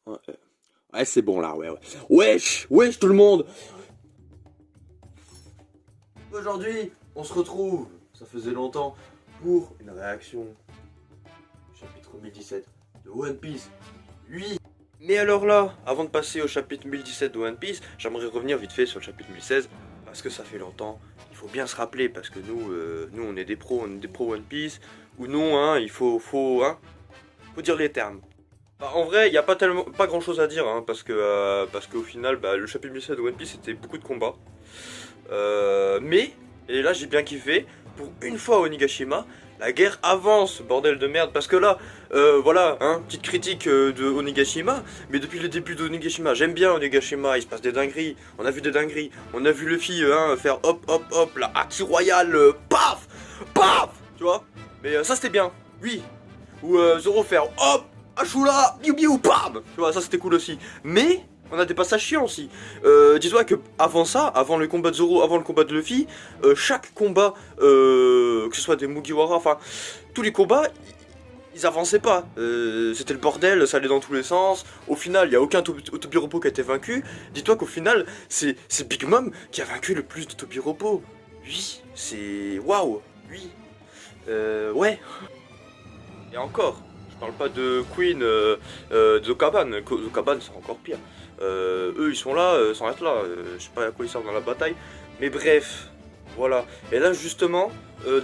Ouais, ouais, c'est bon là, ouais, ouais. Wesh, wesh tout le monde. Aujourd'hui, on se retrouve, ça faisait longtemps, pour une réaction au chapitre 1017 de One Piece. Oui. Mais alors là, avant de passer au chapitre 1017 de One Piece, j'aimerais revenir vite fait sur le chapitre 1016, parce que ça fait longtemps. Il faut bien se rappeler, parce que nous on est des pros, One Piece, ou non, hein, faut dire les termes. Bah, en vrai, il n'y a pas grand chose à dire, hein, parce qu'au final, bah, le chapitre 1007 de One Piece c'était beaucoup de combats. Mais, et là j'ai bien kiffé, pour une fois au Onigashima, la guerre avance, bordel de merde, parce que là, voilà, hein, petite critique de Onigashima, mais depuis le début de Onigashima, j'aime bien Onigashima, il se passe des dingueries, on a vu des dingueries, on a vu Luffy faire hop hop hop, la Haki Royale, paf, paf, tu vois, mais ça c'était bien, oui, ou Zoro faire hop, Ashura, biou biou, pam, tu vois, ça c'était cool aussi, mais on a des passages chiants aussi. Dis-toi que avant ça, avant le combat de Zoro, avant le combat de Luffy, chaque combat, que ce soit des Mugiwara, enfin, tous les combats, ils avançaient pas. C'était le bordel, ça allait dans tous les sens. Au final, il n'y a aucun Tobiropo qui a été vaincu. Dis-toi qu'au final, c'est Big Mom qui a vaincu le plus de Tobiropo. Oui, c'est... Waouh. Oui. Ouais. Et encore, je parle pas de Queen, de Zokaban. Zokaban, c'est encore pire. Eux, ils sont là, sans être là. Je sais pas à quoi ils servent dans la bataille. Mais bref, voilà. Et là, justement,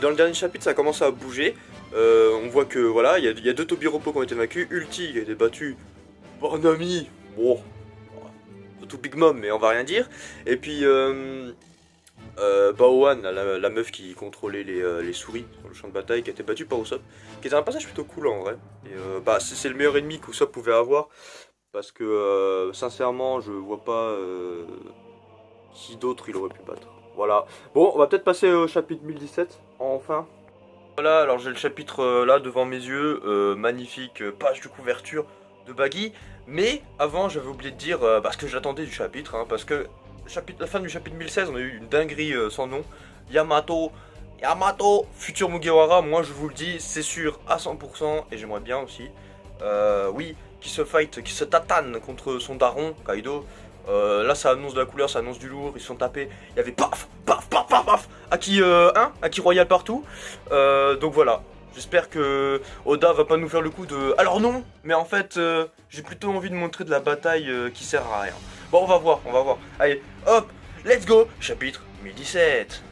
dans le dernier chapitre, ça commence à bouger. On voit que, voilà, il y a deux Tobiropo qui ont été vaincus. Ulti qui a été battu par un ami. Bon, surtout Big Mom, mais on va rien dire. Et puis, Baohan, la meuf qui contrôlait les souris sur le champ de bataille, qui a été battue par Usopp, qui était un passage plutôt cool en vrai. Et bah, c'est le meilleur ennemi qu'Usopp pouvait avoir, parce que sincèrement, je vois pas qui d'autre il aurait pu battre. Voilà. Bon, on va peut-être passer au chapitre 1017, enfin. Voilà, alors j'ai le chapitre là devant mes yeux, magnifique page de couverture de Baggy. Mais avant, j'avais oublié de dire ce que j'attendais du chapitre, hein, parce que la fin du chapitre 1016, on a eu une dinguerie sans nom. Yamato, futur Mugiwara, moi je vous le dis, c'est sûr à 100%, et j'aimerais bien aussi. Oui, qui se fight, qui se tatane contre son daron, Kaido. Là ça annonce de la couleur, ça annonce du lourd, ils se sont tapés, il y avait paf, paf, paf, paf, paf, Haki Royal partout. Donc voilà, j'espère que Oda va pas nous faire le coup de... Alors non, mais en fait, j'ai plutôt envie de montrer de la bataille qui sert à rien. Bon, on va voir, on va voir. Allez, hop, let's go, chapitre 1017.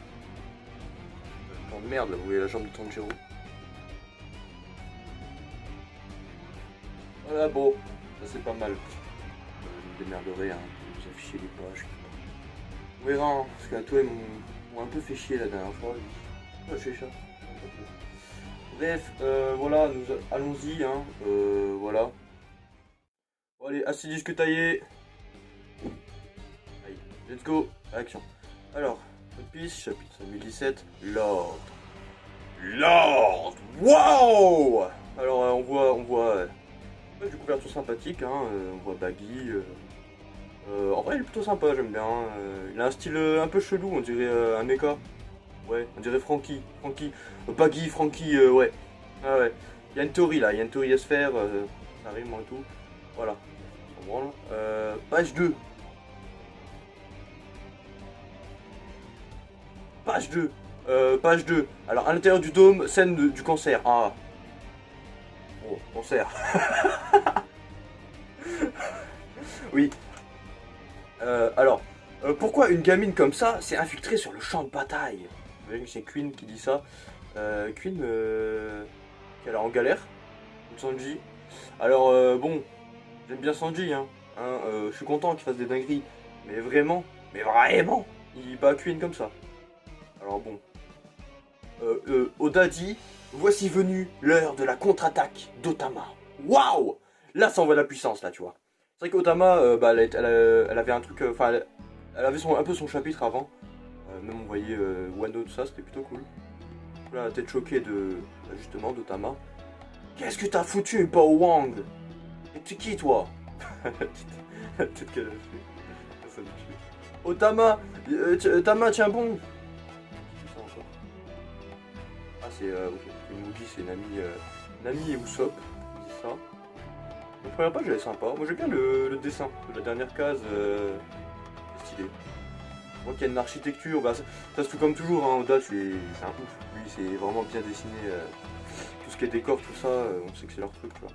Oh merde, là, vous voyez la jambe de Tanjiro. Voilà, bon, ça c'est pas mal. Je me démerderai, hein, vous affichez les pages. On verra, parce qu'Ato m'ont un peu fait chier la dernière fois. Oh, je fais ça. Bref, voilà, allons-y, hein, voilà. Bon, allez, assis disque taillé. Allez, let's go, action. Alors, One Piece, chapitre 1017, Lord. Lord, wow. Alors, on voit du couverture sympathique, hein, on voit Baggy. En vrai, il est plutôt sympa, j'aime bien. Il a un style un peu chelou, on dirait un mecha. Ouais, on dirait Franky. Baggy, Franky, ouais. Ah ouais. Il y a une théorie là, il y a une théorie à se faire, ça rime et tout. Voilà. On branle. Page 2. Page 2. Page 2. Alors, à l'intérieur du dôme, scène du cancer. Ah. Oh, cancer. Oui. Alors, pourquoi une gamine comme ça s'est infiltrée sur le champ de bataille? C'est Queen qui dit ça. Queen, qui a l'air en galère. Sanji. Alors, bon, j'aime bien Sanji, hein. Je suis content qu'il fasse des dingueries. Mais vraiment, il bat Queen comme ça. Alors bon. Oda dit, voici venue l'heure de la contre-attaque d'Otama. Waouh. Là, ça envoie de la puissance, là, tu vois. C'est vrai qu'Otama, bah, elle avait un truc... Enfin, elle avait un peu son chapitre avant. Même on voyait Wano, tout ça, c'était plutôt cool. Là, la tête choquée de... justement, d'Otama. Qu'est-ce que t'as foutu, Bao Wang? Et t'es qui, toi? La tête qu'elle a fait. Otama, Tama, tiens bon. Ah, c'est... ok. Une Mugi, c'est Nami et Usopp. C'est ça. La première page elle est sympa. Moi j'aime bien le dessin de la dernière case. C'est stylé. On voit qu'il y a une architecture. Bah, ça se fait comme toujours. Hein. Oda c'est un ouf. Lui c'est vraiment bien dessiné. Tout ce qui est décor, tout ça, on sait que c'est leur truc. Quoi.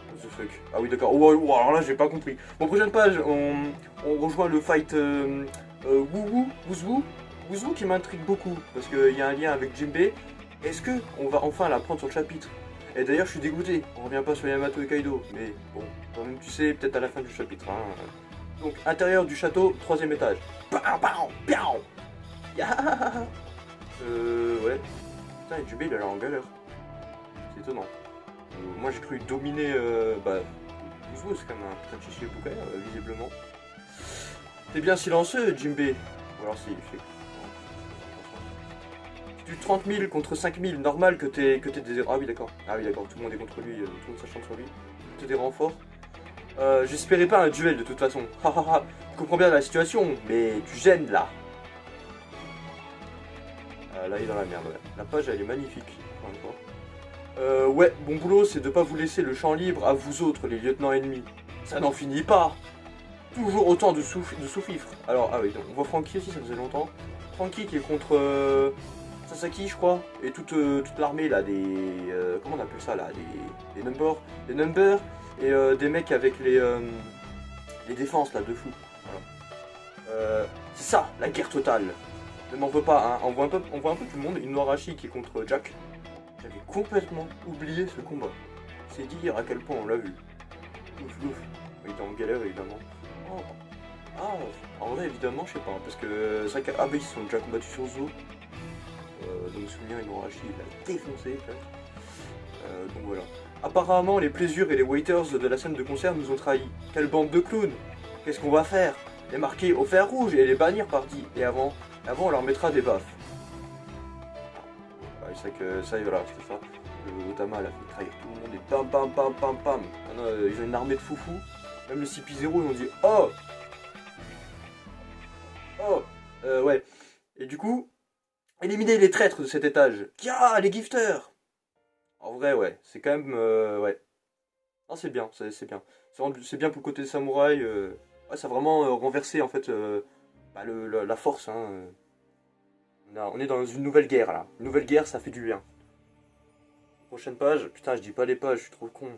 What the fuck. Ah oui d'accord. Oh, alors là j'ai pas compris. Bon, prochaine page, on rejoint le fight Wouzou qui m'intrigue beaucoup. Parce qu'il y a un lien avec Jinbei. Est-ce que on va enfin la prendre sur le chapitre? Et d'ailleurs je suis dégoûté, on revient pas sur Yamato et Kaido, mais bon, quand même tu sais, peut-être à la fin du chapitre. Hein. Donc, intérieur du château, 3ème étage. Ouais. Putain, et Jubei il a l'air en galère. C'est étonnant. Moi j'ai cru dominer, Uzuo, c'est quand même un putain de chichi bouquin, visiblement. T'es bien silencieux, Jinbei. Ou alors si, il fait... Du 30 000 contre 5 000, normal que t'aies des... Ah oui d'accord, tout le monde est contre lui, tout le monde s'acharne sur lui. Que t'aies des renforts. J'espérais pas un duel de toute façon. Tu comprends bien la situation, mais tu gênes là. Là il est dans la merde, ouais. La page elle est magnifique, encore une fois. Ouais, bon boulot c'est de pas vous laisser le champ libre à vous autres, les lieutenants ennemis. Ça n'en finit pas. Toujours autant de sous-fifres. Alors, ah oui, donc on voit Franky aussi, ça faisait longtemps. Franky qui est contre... Sasaki je crois, et toute l'armée là, des... comment on appelle ça là, des numbers, et des mecs avec les défenses là, de fou. Voilà. C'est ça, la guerre totale. Ne m'en veux pas, hein. On voit un peu tout le monde, Inuarashi qui est contre Jack. J'avais complètement oublié ce combat. C'est dire à quel point on l'a vu. Ouf. Il était en galère évidemment. Oh. Ah, en vrai évidemment, je sais pas, parce que ça... Ah bah ils se sont déjà combattus sur Zo. Donc souvenir Inuarashi il a défoncé donc voilà. Apparemment les plaisirs et les waiters de la scène de concert nous ont trahis. Quelle bande de clowns! Qu'est-ce qu'on va faire? Les marquer au fer rouge et les bannir parti. Et avant on leur mettra des baffes. Ah, c'est que ça voilà, c'est ça. Le Otama a fait trahir tout le monde et pam. Ils ont une armée de foufous. Même les CP0 ils ont dit oh ouais. Et du coup éliminer les traîtres de cet étage. Kira, les gifters. En vrai, ouais, c'est quand même... ouais. Non, c'est bien, c'est bien. C'est bien pour le côté samouraï. Ouais, ça a vraiment renversé, en fait, la force. Hein. On est dans une nouvelle guerre, là. Une nouvelle guerre, ça fait du bien. Prochaine page. Putain, je dis pas les pages, je suis trop con.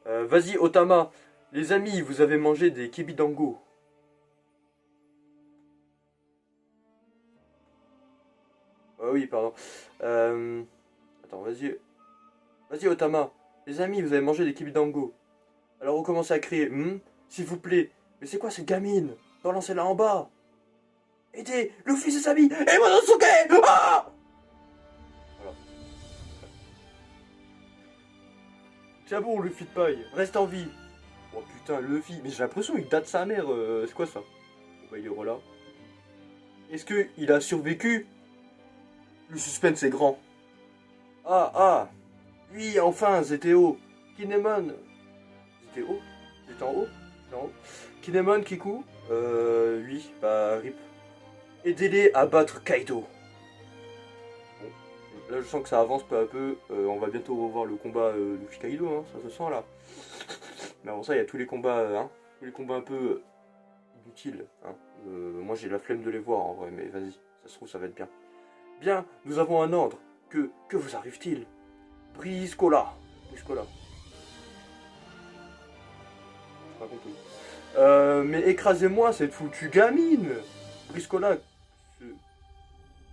Vas-y, Otama. Les amis, vous avez mangé des kibidango. Ah oui, pardon. Attends, vas-y. Vas-y, Otama. Les amis, vous avez mangé des kibidango. Alors on commence à crier. S'il vous plaît. Mais c'est quoi cette gamine? Balancez-la en bas. Aidez, Luffy c'est Sami. Et Monosuke. Ah voilà. Tiens bon, Luffy de paille. Reste en vie. Oh putain, Luffy. Mais j'ai l'impression qu'il date sa mère. C'est quoi ça? Bon bah il est là. Est-ce qu'il a survécu? Le suspense est grand. Ah. Oui, enfin, Zeteo. Kinemon. Zeteo? J'étais en haut? Kinemon, Kiku. Oui, bah, rip. Aidez-les à battre Kaido. Bon. Là, je sens que ça avance peu à peu. On va bientôt revoir le combat Luffy-Kaido, hein, ça se sent là. Mais avant ça, il y a tous les combats, tous les combats un peu inutiles. Hein. Moi, j'ai la flemme de les voir en vrai, mais vas-y, ça se trouve, ça va être bien. Bien, nous avons un ordre. Que vous arrive-t-il? Briscola. J'ai pas compris. Mais écrasez-moi cette foutue gamine. Briscola.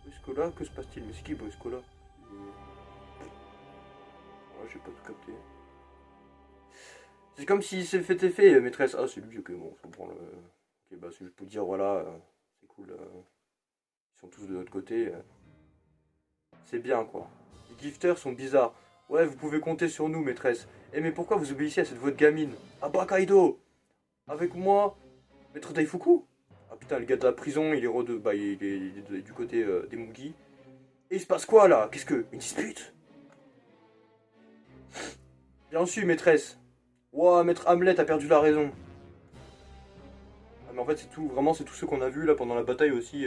Briscola, que se passe-t-il? Mais c'est qui Briscola? J'ai pas tout capté. C'est comme s'il s'est fait effet, maîtresse. Ah, c'est lui, ok, bon, je comprends le... Ok, bah, c'est juste pour dire, voilà, c'est cool. Ils sont tous de notre côté. C'est bien, quoi. Les gifters sont bizarres. Ouais, vous pouvez compter sur nous, maîtresse. Eh, mais pourquoi vous obéissez à cette voix de gamine? Ah bah, Kaido! Avec moi, maître Daifuku? Ah putain, le gars de la prison, il est du côté des Mugi. Et il se passe quoi, là? Qu'est-ce que... Une dispute? Bien su, maîtresse. Ouah, maître Hamlet a perdu la raison. Ah, mais en fait, c'est tout, vraiment, c'est tous ceux qu'on a vus, là, pendant la bataille aussi.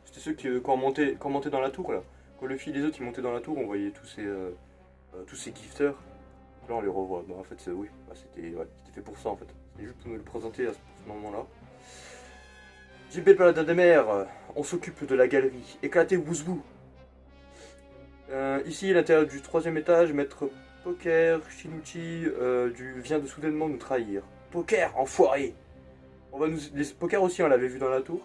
C'était ceux qui, quand on montait dans la tour, là. Quand Luffy et les autres, ils montaient dans la tour, on voyait tous ces gifters. là on les revoit. Bah, en fait, oui, bah, c'était fait pour ça en fait. C'était juste pour nous le présenter à ce moment-là. JB le paladin des mers, on s'occupe de la galerie. Éclaté Wouzbou. Ici, l'intérieur du 3e étage, maître Poker, Shinuchi vient de soudainement nous trahir. Poker, enfoiré. Les Poker aussi, on l'avait vu dans la tour.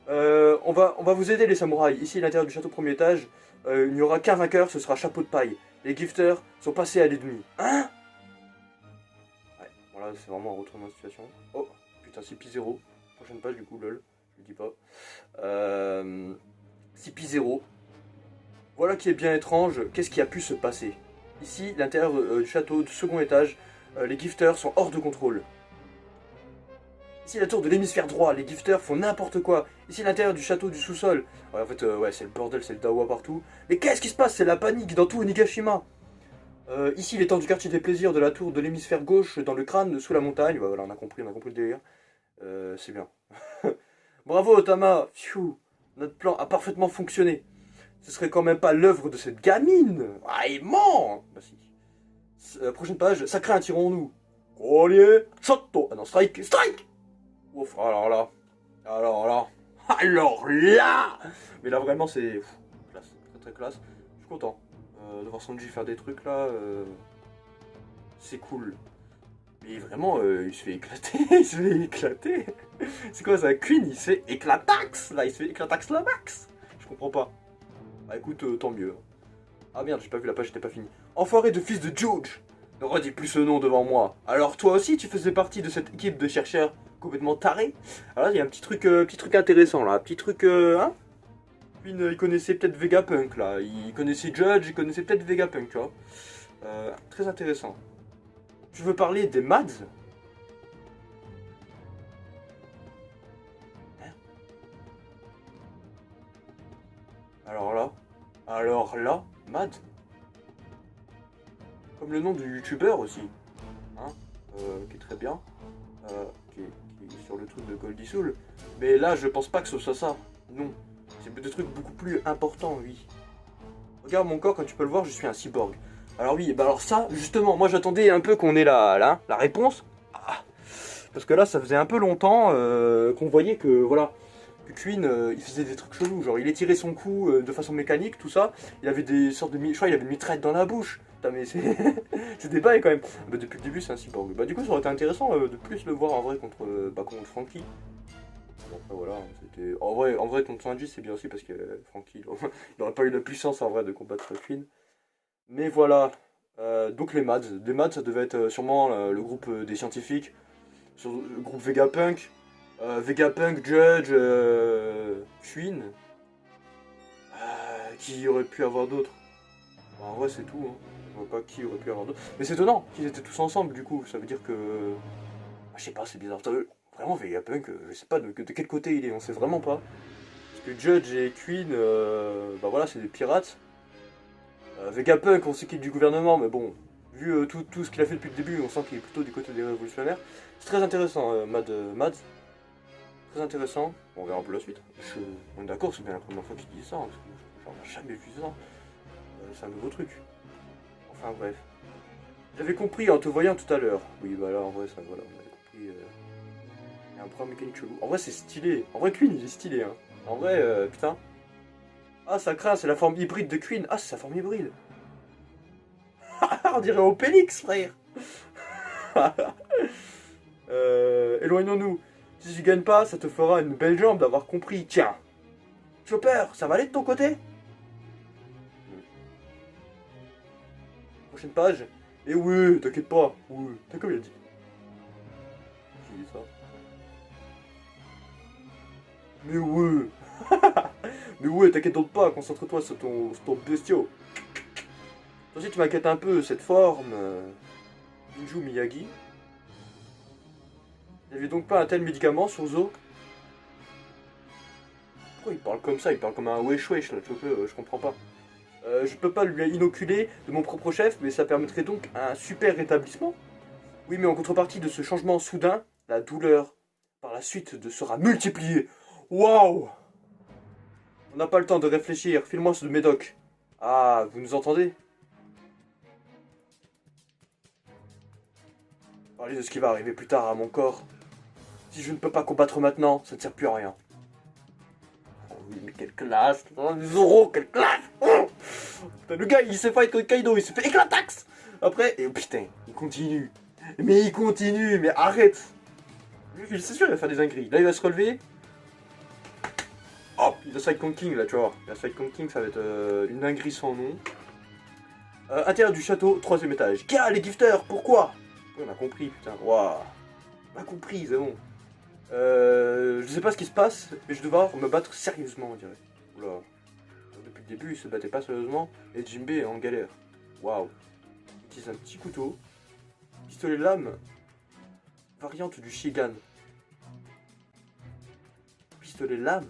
On va vous aider les samouraïs. Ici, à l'intérieur du château 1er étage, il n'y aura qu'un vainqueur, ce sera Chapeau de paille. Les gifters sont passés à l'ennemi. Hein? Ouais, voilà, c'est vraiment un retournement de situation. Oh, putain, 6P0. Prochaine page du coup, lol. Je le dis pas. 6P0. Voilà qui est bien étrange. Qu'est-ce qui a pu se passer? Ici, l'intérieur du château du 2e étage, les gifters sont hors de contrôle. Ici, la tour de l'hémisphère droit, les gifters font n'importe quoi. Ici, l'intérieur du château du sous-sol. Ouais, en fait, ouais, c'est le bordel, c'est le dawa partout. Mais qu'est-ce qui se passe? C'est la panique dans tout Onigashima. Ici, l'étang du quartier des plaisirs de la tour de l'hémisphère gauche, dans le crâne, sous la montagne. Ouais, voilà, on a compris le délire. C'est bien. Bravo, Otama. Pfiou, notre plan a parfaitement fonctionné. Ce serait quand même pas l'œuvre de cette gamine. Ah, il ment. Bah si. Prochaine page, sacré attirons-nous. Collier, Sato. Ah non, strike. Ouf, alors là. Mais là, vraiment, c'est classe. Très très classe. Je suis content de voir Sanji faire des trucs là. C'est cool. Mais vraiment, il se fait éclater. C'est quoi ça? Queen, il se fait éclatax. Là, il se fait éclatax la max. Je comprends pas. Bah écoute, tant mieux. Ah merde, j'ai pas vu la page, j'étais pas fini. Enfoiré de fils de George. Ne redis plus ce nom devant moi. Alors toi aussi, tu faisais partie de cette équipe de chercheurs complètement tarés. Alors il y a un petit truc intéressant là. Petit truc, hein. Queen, il connaissait peut-être Vegapunk là. Il connaissait Judge, il connaissait peut-être Vegapunk, tu vois. Très intéressant. Tu veux parler des Mads? Alors là, Mad. Comme le nom du youtubeur aussi. Hein, qui est très bien. Qui est sur le truc de Goldie Soul. Mais là, je pense pas que ce soit ça. Non. C'est des trucs beaucoup plus importants, oui. Regarde mon corps, comme tu peux le voir, je suis un cyborg. Alors oui, bah alors ça, justement, moi j'attendais un peu qu'on ait la réponse. Ah, parce que là, ça faisait un peu longtemps qu'on voyait que, voilà, que Queen, il faisait des trucs chelous. Genre, il étirait son cou de façon mécanique, tout ça. Il avait des sortes de... Je crois il avait une mitraille dans la bouche. Putain, mais c'est... c'est des bails quand même. Bah, depuis le début, c'est un cyborg. Bah du coup, ça aurait été intéressant de plus le voir en vrai contre Franky. Bon, après, voilà, c'était... En vrai, contre Sanji, c'est bien aussi parce que Franky, il n'aurait pas eu la puissance en vrai de combattre Queen. Mais voilà. Donc les Mads. Les Mads, ça devait être sûrement le groupe des scientifiques. Sur le groupe Vegapunk. Vegapunk, Judge, Queen. Qui aurait pu avoir d'autres? Bah, en vrai, c'est tout. Hein. Je vois pas qui aurait pu avoir d'autres. Mais c'est étonnant qu'ils étaient tous ensemble, du coup. Ça veut dire que... je sais pas, c'est bizarre. Vraiment, Vegapunk, je sais pas de quel côté il est. On sait vraiment pas. Parce que Judge et Queen, bah voilà, c'est des pirates. Vegapunk, on sait qu'il est du gouvernement, mais bon, vu tout ce qu'il a fait depuis le début, on sent qu'il est plutôt du côté des révolutionnaires. C'est très intéressant, Mads. Très intéressant. Bon, on verra un peu la suite. On est d'accord, c'est bien la première fois qu'il dit ça, hein, parce que j'en ai jamais vu ça. C'est un nouveau truc. Enfin bref. J'avais compris en te voyant tout à l'heure. Oui, bah là, en vrai, ça, voilà, on avait compris. Il y a un problème mécanique chelou. En vrai, c'est stylé. En vrai, Queen, il est stylé, hein. En vrai, putain. Ah, ça craint, c'est la forme hybride de Queen. Ah, c'est sa forme hybride. On dirait Opélix, frère. Éloignons-nous. Si tu gagnes pas, ça te fera une belle jambe d'avoir compris. Tiens. Chopper, ça va aller de ton côté? Prochaine page. Et oui, t'inquiète pas. Oui, t'as comme il a dit. J'ai dit ça. Mais ouais. Mais ouais, t'inquiète donc pas, concentre-toi sur ton bestiau. Toi aussi, tu m'inquiètes un peu, cette forme. Inju Miyagi. Il n'y avait donc pas un tel médicament sur Zo? Pourquoi il parle comme ça? Il parle comme un wesh wesh là, je comprends pas. Je peux pas lui inoculer de mon propre chef, mais ça permettrait donc un super rétablissement. Oui, mais en contrepartie de ce changement soudain, la douleur par la suite sera multipliée. Waouh! On n'a pas le temps de réfléchir, file-moi ce médoc. Ah, vous nous entendez? Parler de ce qui va arriver plus tard à mon corps. Si je ne peux pas combattre maintenant, ça ne sert plus à rien. Oh oui, mais quelle classe! Oh, Zoro, quelle classe! Oh putain, le gars, il s'est fight contre Kaido, il s'est fait éclatax! Après, et putain, il continue. Mais il continue, mais arrête! C'est sûr, il va faire des dingueries. Là, il va se relever. Hop, il va se fight contre King, là, tu vois. Il va se fight contre King, ça va être une dinguerie sans nom. Intérieur du château, 3ème étage. Gars, les gifters, pourquoi? On a compris, putain. Waouh. On a compris, c'est bon. Je sais pas ce qui se passe, mais je dois me battre sérieusement, on dirait. Oula. Depuis le début, il se battait pas sérieusement, et Jinbe est en galère. Waouh. Il utilise un petit couteau. Pistolet lame. Variante du Shigan. Pistolet lame.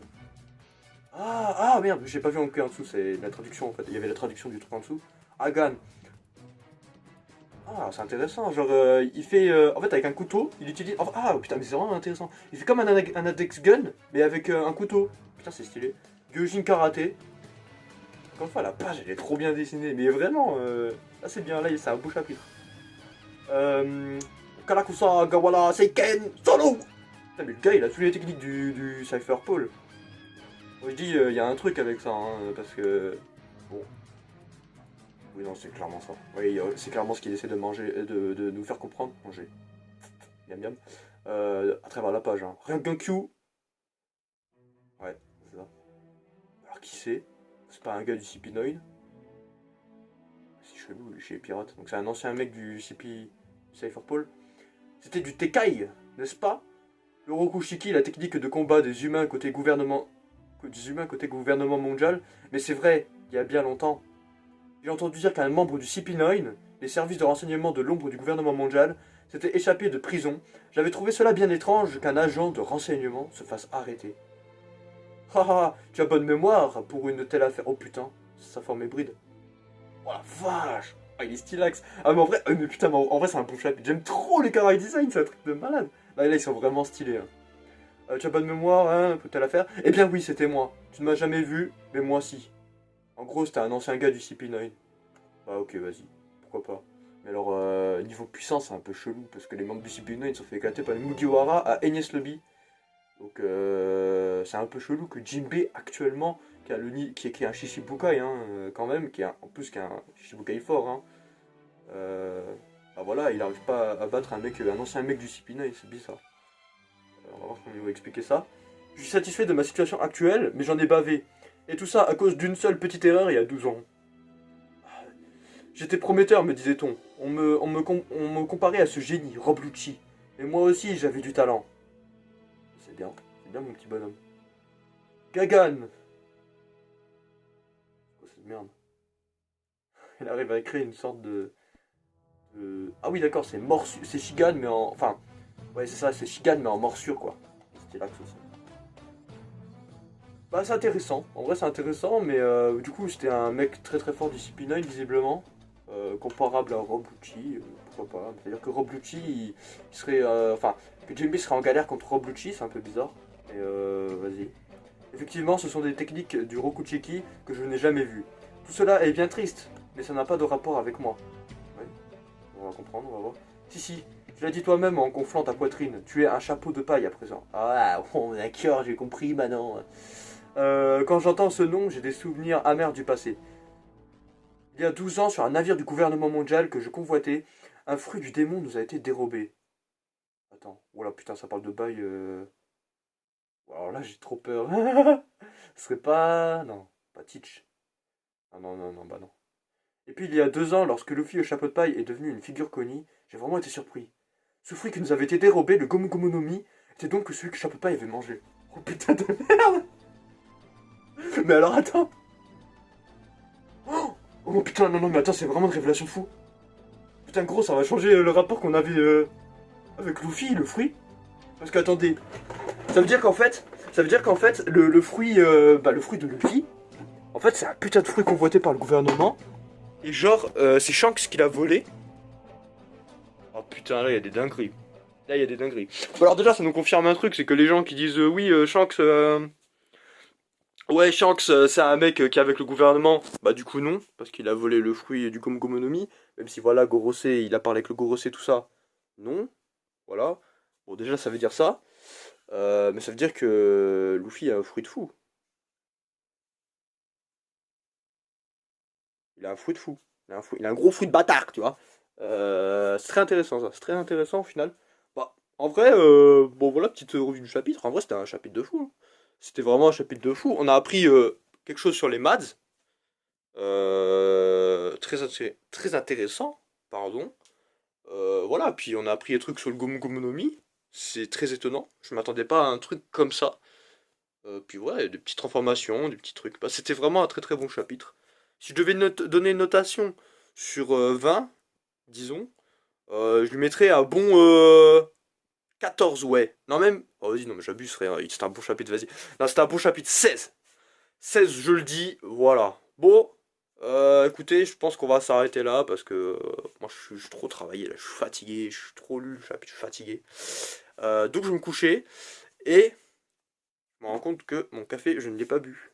Ah merde, j'ai pas vu en dessous, c'est la traduction en fait. Il y avait la traduction du truc en dessous. Hagan. Ah, c'est intéressant, genre il fait, en fait avec un couteau, il utilise, enfin, ah putain mais c'est vraiment intéressant, il fait comme un index gun, mais avec un couteau, putain c'est stylé, Gyojin Karaté, encore une fois la page elle est trop bien dessinée, mais vraiment, là c'est bien, là c'est un beau chapitre, Karakusa Gawara Seiken Solo. Putain mais le gars il a toutes les techniques du Cypher Paul, moi je dis il y a un truc avec ça, hein, parce que, bon. Oui, non, c'est clairement ça. Oui, c'est clairement ce qu'il essaie de manger, de nous faire comprendre. Manger. Miam miam. À travers la page. Hein. Rengankyu. Ouais, c'est ça. Alors, qui c'est? C'est pas un gars du CP9. C'est chelou, chez les pirates. Donc, c'est un ancien mec du CP Cypherpole. C'était du Tekai, n'est-ce pas? Le Rokushiki, la technique de combat des humains côté gouvernement mondial. Mais c'est vrai, il y a bien longtemps. J'ai entendu dire qu'un membre du CP9, les services de renseignement de l'ombre du gouvernement mondial, s'était échappé de prison. J'avais trouvé cela bien étrange qu'un agent de renseignement se fasse arrêter. Haha, tu as bonne mémoire pour une telle affaire. Oh putain, ça forme bride. Oh la vache. Ah, il est stylax. Ah mais en vrai, mais putain, en vrai c'est un bon chapitre. J'aime trop les kawaii design, c'est un truc de malade. Là ils sont vraiment stylés. Hein. Tu as bonne mémoire, hein, pour telle affaire. Eh bien oui, c'était moi. Tu ne m'as jamais vu, mais moi si. En gros, c'était un ancien gars du CP9. Bah ok, vas-y, pourquoi pas. Mais alors, niveau puissance, c'est un peu chelou, parce que les membres du CP9 sont fait éclater par les Mugiwara à Enies Lobby. Donc, c'est un peu chelou que Jinbe, actuellement, qui est un Shishibukai, hein, quand même, en plus qui est un Shishibukai fort, hein. Bah voilà, il n'arrive pas à battre un ancien mec du CP9, c'est bizarre. On va voir comment il va expliquer ça. Je suis satisfait de ma situation actuelle, mais j'en ai bavé. Et tout ça à cause d'une seule petite erreur il y a 12 ans. J'étais prometteur, me disait-on. On me comparait à ce génie, Rob Lucci. Et moi aussi, j'avais du talent. C'est bien mon petit bonhomme. Gagan. Oh, cette merde. Il arrive à créer une sorte de... Ah oui, d'accord, c'est Shigan, mais en... Enfin, ouais, c'est ça, c'est Shigan, mais en morsure, quoi. C'était là que ça. Bah c'est intéressant, en vrai c'est intéressant, mais du coup c'était un mec très très fort du CP9 visiblement, comparable à Rob Lucci, pourquoi pas. C'est-à-dire que Rob Lucci, il serait, enfin, que Jinbe serait en galère contre Rob Lucci, c'est un peu bizarre, et vas-y. Effectivement ce sont des techniques du Rokuchiki que je n'ai jamais vues. Tout cela est bien triste, mais ça n'a pas de rapport avec moi. Oui, on va comprendre, on va voir. Si, tu l'as dit toi-même en gonflant ta poitrine, tu es un chapeau de paille à présent. Ah, bon, d'accord, j'ai compris maintenant. Quand j'entends ce nom, j'ai des souvenirs amers du passé. Il y a 12 ans, sur un navire du gouvernement mondial que je convoitais, un fruit du démon nous a été dérobé. Attends, voilà, putain, ça parle de bail. Alors là, j'ai trop peur. Ce serait pas... Non, pas Teach. Non, bah non. Et puis il y a 2 ans, lorsque Luffy au chapeau de paille est devenu une figure connue, j'ai vraiment été surpris. Ce fruit qui nous avait été dérobé, le Gomu Gomu no Mi, était donc celui que chapeau de paille avait mangé. Oh putain de merde. Mais alors attends. Oh putain, non, mais attends, c'est vraiment une révélation fou. Putain, gros, ça va changer le rapport qu'on avait avec Luffy, le fruit. Parce qu'attendez, ça veut dire qu'en fait, le fruit, le fruit de Luffy, en fait, c'est un putain de fruit convoité par le gouvernement. Et genre, c'est Shanks qui l'a volé. Oh putain, là, il y a des dingueries. Bon, alors déjà, ça nous confirme un truc, c'est que les gens qui disent oui, Shanks... Ouais, Shanks, c'est un mec qui est avec le gouvernement. Bah du coup non, parce qu'il a volé le fruit du Gomu Gomu no Mi. Même si voilà, Gorosei, il a parlé avec le Gorosei, tout ça. Non. Voilà. Bon, déjà, ça veut dire ça. Mais ça veut dire que Luffy a un fruit de fou. Il a un fruit de fou. Il a un gros fruit de bâtard, tu vois. C'est très intéressant, ça. C'est très intéressant, au final. Bah, en vrai, bon, voilà, petite revue du chapitre. En vrai, c'était un chapitre de fou, hein. C'était vraiment un chapitre de fou. On a appris quelque chose sur les maths. Très intéressant, pardon. Voilà, puis on a appris des trucs sur le Gomu Gomu no Mi. C'est très étonnant. Je m'attendais pas à un truc comme ça. Puis ouais, des petites transformations, des petits trucs. Bah, c'était vraiment un très très bon chapitre. Si je devais donner une notation sur 20, disons, je lui mettrais un bon 14, ouais. Non, même. Oh, vas-y, non, mais j'abuserais, hein. C'était un bon chapitre, vas-y. Non, c'était un bon chapitre 16. 16, je le dis, voilà. Bon, écoutez, je pense qu'on va s'arrêter là parce que moi je suis trop travaillé là, je suis fatigué, je suis trop lu le chapitre, je suis fatigué. Donc je vais me coucher et je me rends compte que mon café, je ne l'ai pas bu.